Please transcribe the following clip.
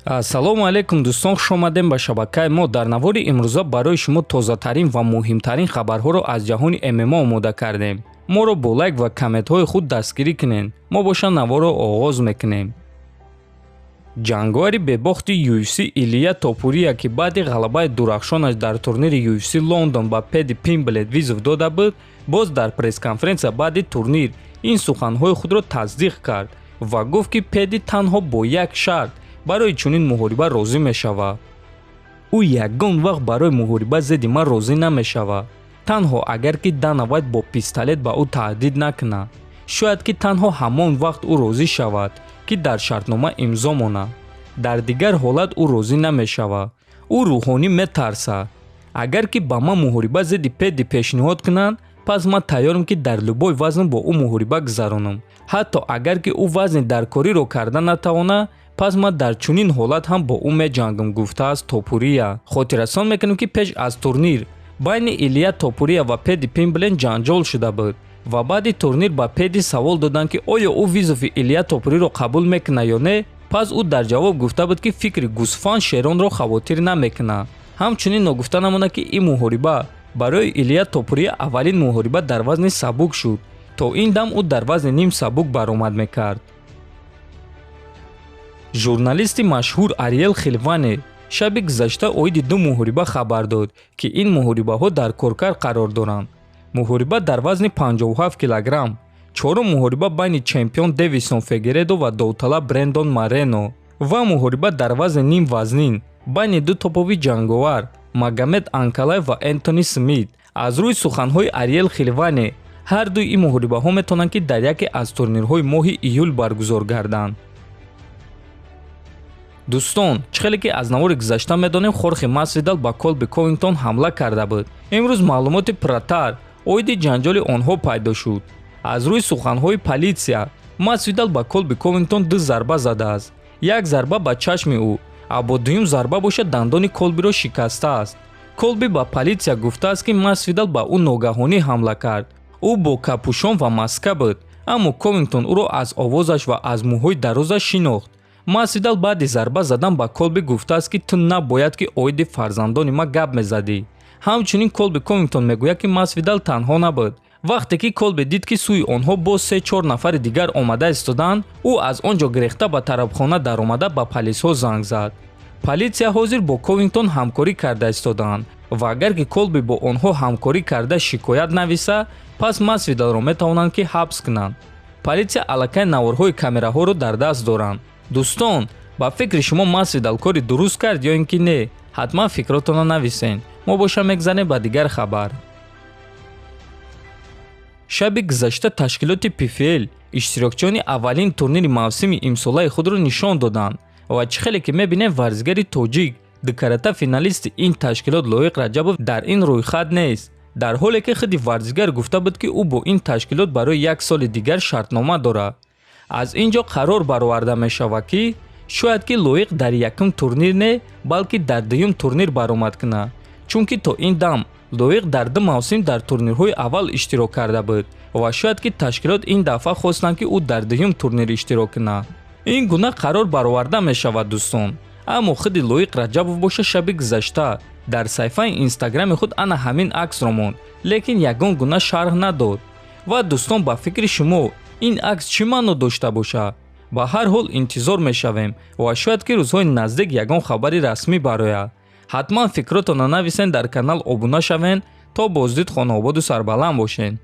ассалому алайкум дӯстон, хуш омадем ба шабакаи мо. дар навори имрӯза барои шумо тозатарин ва муҳимтарин хабарҳоро аз ҷаҳони ММА омода кардем. моро бо лайк ва комментҳои худ дастгирӣ кунед. мо боша наворро оғоз мекунем. ҷанговари бебохти UFC Илия Топурия, ки баъди ғалабаи дурахшонаш дар турнири UFC Лондон ба Пэдди Пимблет визов дода буд, боз дар пресс-конференсия баъди турнир ин суханҳои худро тасдиқ кард ва гуфт, ки Пэдди танҳо бо як шарт барои чунин муҳориба розӣ мешавад. ӯ ягон вақт барои муҳориба зидди ман розӣ намешавад, танҳо агар ки Дана Вайт бо пистолет ба ӯ таҳдид накунад. шояд ки танҳо ҳамон вақт ӯ розӣ шавад, ки дар шартнома имзо монад. дар дигар ҳолат ӯ розӣ намешавад. ӯ рӯҳонӣ метарсад. агар ки ба ман муҳориба зидди Пэдди пешниҳод кунанд, пас ман тайёрам, ки дар любой вазн бо ӯ муҳориба гузаронам. ҳатто агар ки ӯ вазни даркориро карда натавонад, пас ман дар чунин ҳолат ҳам бо ӯ меҷангам, гуфтааст Топурия. хотиррасон мекунем, ки пеш аз турнир байни Илия Топурия ва Пэдди Пимблет ҷанҷол шуда буд ва баъди турнир ба Пэдди савол доданд, ки оё ӯ визови Илия Топуриро қабул мекунад ё не. пас ӯ дар ҷавоб гуфта буд, ки фикри гӯсфанд шеронро хавотир намекунад. ҳамчунин ногуфта намонад, ки ин муҳориба барои Илия Топурия аввалин муҳориба дар вазни сабук шуд. то ин дам ӯ дар вазни ним сабук баромад мекард. журналисти машҳур Ариел Хелвани шаби гузашта оиди ду муҳориба хабар дод, ки ин муҳорибаҳо дар коркар қарор доранд. муҳориба дар вазни 57 килограмм, чорум муҳориба байни чемпион Дэвисон Фигередо ва довталаб Брендон Морено ва муҳориба дар вазни ним вазнин байни ду топови ҷанговар Магомед Анкалаев ва Энтони Смит. аз рӯи суханҳои Ариел Хелвани, ҳар дуи ин муҳорибаҳо метавонанд, ки дар яке аз турнирҳои моҳи июл баргузор гарданд. дӯстон, чӣ хеле ки аз навори гузашта медонем, Хорхе Масвидал ба Колби Ковингтон ҳамла карда буд. имрӯз маълумоти пурратар оиди ҷанҷоли онҳо пайдо шуд. аз рӯи суханҳои политсия, Масвидал ба Колби Ковингтон ду зарба задааст. як зарба ба чашми ӯ, а бо дуюм зарба бошад дандони Колбиро шикастааст. Колби ба политсия гуфтааст, ки Масвидал ба ӯ ногаҳонӣ ҳамла кард. ӯ бо капушон ва маска буд, аммо Ковингтон ӯро аз овозаш ва аз мӯҳои дарозаш шинохт. Масвидал баъди зарба задан ба Колби гуфтааст, ки ту набояд, ки оиди фарзандони ма гап мезадӣ. ҳамчунин Колби Ковингтон мегӯяд, ки Масвидал танҳо набуд. вақте ки Колби дид, ки сӯи онҳо боз 3-4 нафари дигар омада истоданд, ӯ аз он ҷо гирехта ба тарабхона даромада ба полисҳо занг зад. политсия ҳозир бо Ковингтон ҳамкорӣ карда истоданд ва агар ки Колби бо онҳо ҳамкорӣ карда шикоят нависа, пас Масвидалро метавонанд, ки ҳабс кунанд. политсия аллакай наворҳои камераҳоро дар даст доранд. дӯстон, ба фикри шумо Масвидал кори дуруст кард ё ин ки не? ҳатман фикротонро нависен. мо боша мегзанем ба дигар хабар. шаби гузашта ташкилоти PFL иштирокчиёни аввалин турнири мавсими имсолаи худро нишон доданд ва чӣ хеле ки мебинем варзигари тоҷик дукарата финалисти ин ташкилот Лоиқ Раҷабов дар ин рӯйхат нест, дар ҳоле ки худи варзигар гуфта буд, ки ӯ бо ин ташкилот барои як соли дигар шартнома дорад. аз ин ҷо қарор бароварда мешавад, ки шояд ки Лоиқ дар якум турнир не, балки дар дуюм турнир баромад кунад, чунки то ин дам Лоиқ дар ду мавсим дар турнирҳои аввал иштирок карда буд ва шояд ки ташкилот ин дафъа хостанд, ки ӯ дар дуюм турнир иштирок кунад. ин гуна қарор бароварда мешавад дӯстон. аммо худи Лоиқ Раҷабов боша шаби гузашта дар саҳифаи инстаграми худ ана ҳамин аксро монд, лекин ягон гуна шарҳ надод. ва дӯстон, ба фикри шумо ин акс чӣ маъно дошта бошад? ба ҳар ҳол интизор мешавем ва шояд ки рӯзҳои наздик ягон хабари расмӣ барояд. ҳатман фикротонро нависен, дар канал обуна шавен. то боздид хонаободу сарбаланд бошед.